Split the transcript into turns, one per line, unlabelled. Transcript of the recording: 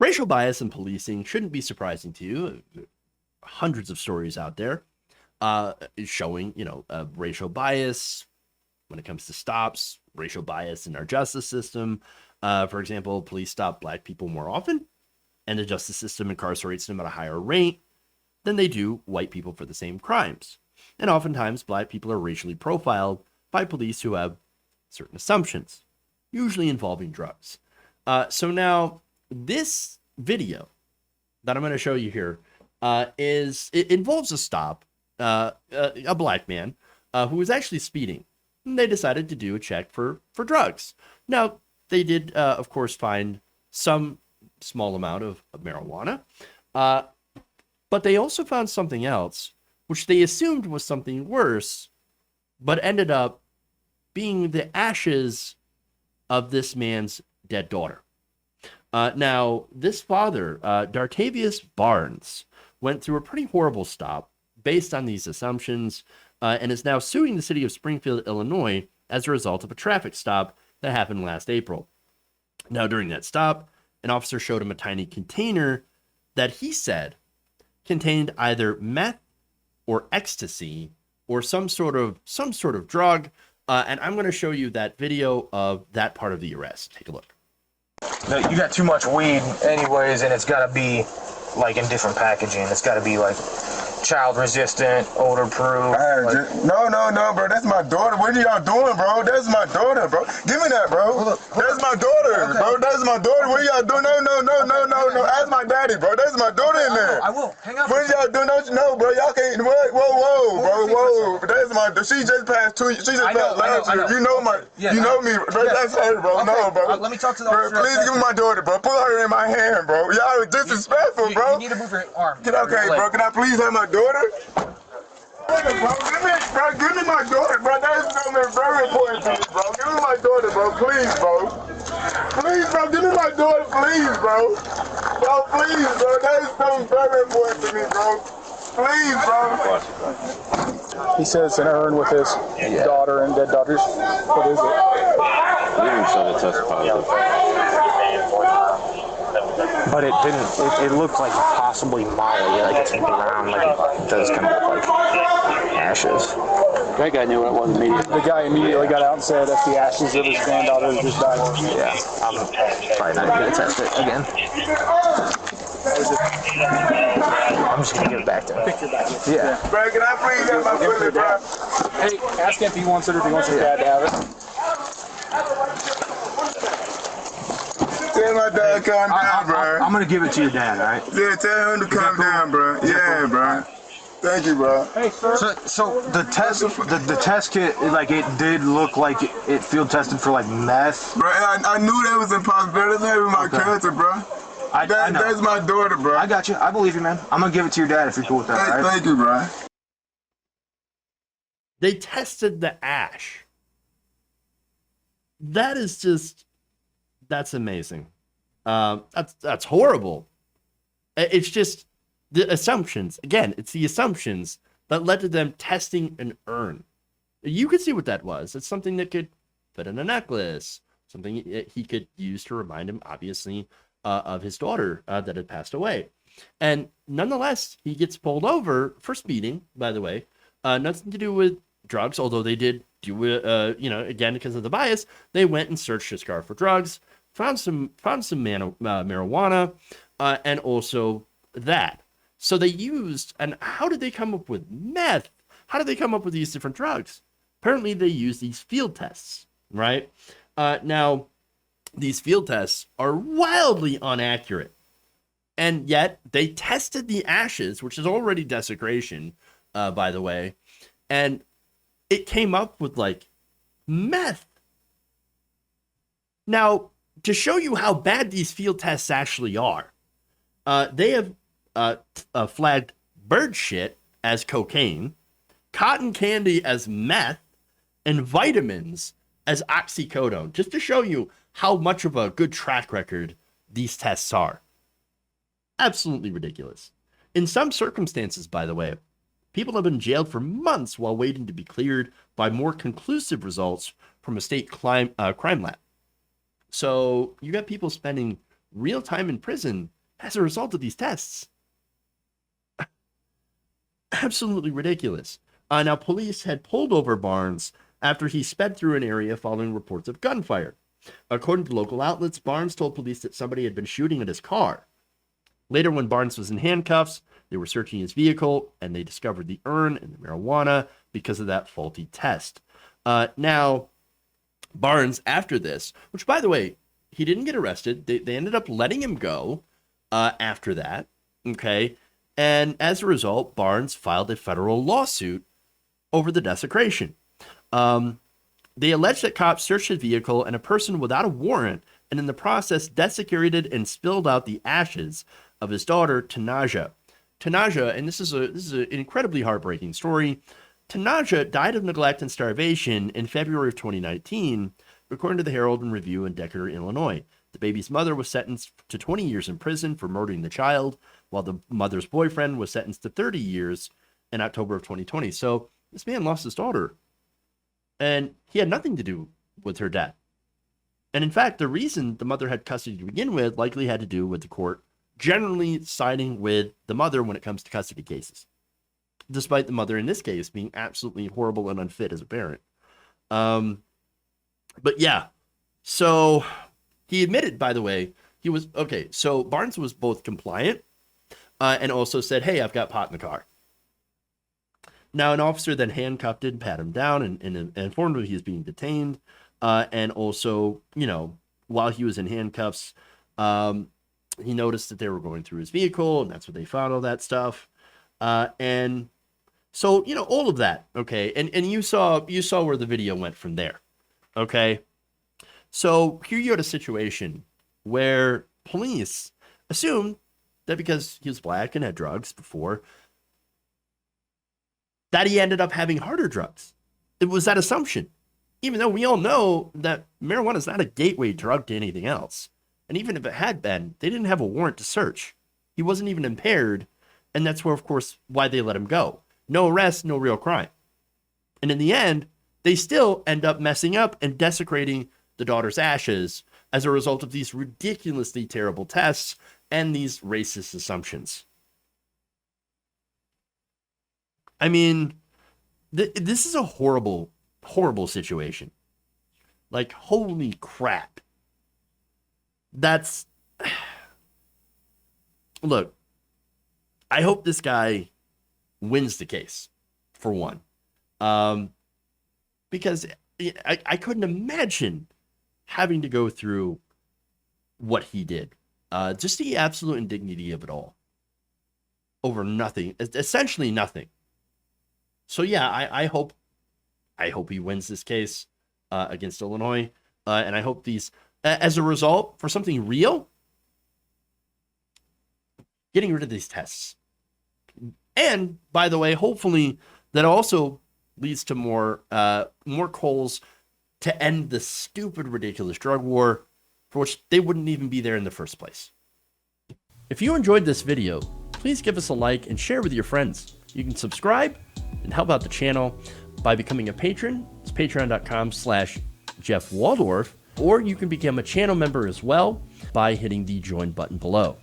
Racial bias in policing shouldn't be surprising to you. Hundreds of stories out there showing, racial bias when it comes to stops, racial bias in our justice system. For example, police stop black people more often, and the justice system incarcerates them at a higher rate than they do white people for the same crimes. And oftentimes, black people are racially profiled by police who have certain assumptions, usually involving drugs. So now, this video that I'm going to show you here it involves a stop, a black man who was actually speeding. And they decided to do a check for drugs. Now, they did, of course, find some small amount of marijuana, but they also found something else, which they assumed was something worse, but ended up being the ashes of this man's dead daughter. Now, this father, Dartavius Barnes, went through a pretty horrible stop based on these assumptions and is now suing the city of Springfield, Illinois, as a result of a traffic stop that happened last April. Now, during that stop, an officer showed him a tiny container that he said contained either meth or ecstasy or some sort of drug. And I'm going to show you that video of that part of the arrest. Take a look.
No, you got too much weed anyways, and it's got to be like in different packaging. It's got to be like child resistant, odor proof.
No, bro. That's my daughter. What are y'all doing, bro? That's my daughter, bro. Give me that, bro. That's my daughter, okay. Bro. That's my daughter. What are y'all doing? No. Ask my daddy, bro. That's my daughter in there.
I will. Hang up.
What are y'all doing? No, bro. Y'all can't. Whoa, bro. That's my. She just passed 2. She just passed last year. You know my. Yeah, you know me, bro. That's her, bro. Okay. No, bro.
Let me talk to the
officer. Bro, please give me my daughter, bro. Put her in my hand, bro. Y'all are disrespectful, bro.
You need to move your arm.
Okay, bro. Can I please have my daughter? Bro, give me my daughter, bro. That is something very important to me, bro. Give me my daughter, bro. Please, bro. Please, bro. Give me my daughter, please, bro. Bro, please, bro. That is something very important to me, bro. Please, bro.
He said it's an urn with his daughter and dead daughters. What is it?
We didn't show the test positive.
But it didn't. It looked like possibly Molly, like it's brown, like it does kind of look like ashes.
That guy knew what it was immediately.
The guy immediately got out and said that's the ashes of his granddaughter who just died.
Yeah, I'm probably not going to test it again. I'm just going to give it back to him. Yeah.
Bro, can I please have my foot, bro?
Hey, ask him if he wants it or if he wants his dad to have it.
Tell my dad to calm down, bro.
I'm going to give it to your dad, all right?
Yeah, tell him to calm down, bro. Yeah, bro. Thank you, bro.
Hey, sir.
So the test, the test kit, like it did look like it field tested for like meth.
Bro, I knew that was impossible. That's not even my cousin, bro.
I know.
That's my daughter, bro.
I got you. I believe you, man. I'm going to give it to your dad if you're cool with that,
hey,
all right?
Thank you, bro.
They tested the ash. That is just, that's amazing. That's horrible. It's just the assumptions. Again, it's the assumptions that led to them testing an urn. You could see what that was. It's something that could fit in a necklace, something he could use to remind him, obviously, of his daughter that had passed away. And nonetheless, he gets pulled over for speeding, by the way. Nothing to do with drugs, although they did do it, again, because of the bias, they went and searched his car for drugs, found some marijuana, and also that. So they used, and how did they come up with meth? How did they come up with these different drugs? Apparently they used these field tests, right? Now, these field tests are wildly inaccurate. And yet they tested the ashes, which is already desecration, by the way, and it came up with like meth. Now, to show you how bad these field tests actually are, they have flagged bird shit as cocaine, cotton candy as meth, and vitamins as oxycodone, just to show you how much of a good track record these tests are. Absolutely ridiculous. In some circumstances, by the way, people have been jailed for months while waiting to be cleared by more conclusive results from a state crime lab. So you got people spending real time in prison as a result of these tests. Absolutely ridiculous. Now, police had pulled over Barnes after he sped through an area following reports of gunfire. According to local outlets, Barnes told police that somebody had been shooting at his car. Later, when Barnes was in handcuffs, they were searching his vehicle, and they discovered the urn and the marijuana because of that faulty test. Now, Barnes, after this, which, by the way, he didn't get arrested. They ended up letting him go after that, okay? And as a result, Barnes filed a federal lawsuit over the desecration. They alleged that cops searched his vehicle and a person without a warrant, and in the process desecrated and spilled out the ashes of his daughter, Tanaja. Tanaja, and this is an incredibly heartbreaking story. Tanaja died of neglect and starvation in February of 2019, according to the Herald and Review in Decatur, Illinois. The baby's mother was sentenced to 20 years in prison for murdering the child, while the mother's boyfriend was sentenced to 30 years in October of 2020. So this man lost his daughter, and he had nothing to do with her death. And in fact, the reason the mother had custody to begin with likely had to do with the court generally siding with the mother when it comes to custody cases, despite the mother in this case being absolutely horrible and unfit as a parent. But yeah, so he admitted, by the way, he was, okay, so Barnes was both compliant and also said, hey, I've got pot in the car. Now, an officer then handcuffed him, pat him down, and informed him he was being detained. And also, you know, while he was in handcuffs, he noticed that they were going through his vehicle, and that's where they found all that stuff. And so, you know, all of that, okay. And you saw where the video went from there, okay. So here you had a situation where police assumed that because he was black and had drugs before, that he ended up having harder drugs. It was that assumption, even though we all know that marijuana is not a gateway drug to anything else. And even if it had been, they didn't have a warrant to search. He wasn't even impaired. And that's where, of course, why they let him go. No arrest, no real crime. And in the end, they still end up messing up and desecrating the daughter's ashes as a result of these ridiculously terrible tests and these racist assumptions. I mean, this is a horrible, horrible situation. Like, holy crap. That's... Look, I hope this guy wins the case, for one. Because I couldn't imagine having to go through what he did. Just the absolute indignity of it all. Over nothing. Essentially nothing. So yeah, I hope he wins this case against Illinois. And I hope these, as a result, for something real, getting rid of these tests. And, by the way, hopefully that also leads to more calls to end the stupid, ridiculous drug war for which they wouldn't even be there in the first place. If you enjoyed this video, please give us a like and share with your friends. You can subscribe and help out the channel by becoming a patron. It's patreon.com/Jeff Waldorf, or you can become a channel member as well by hitting the join button below.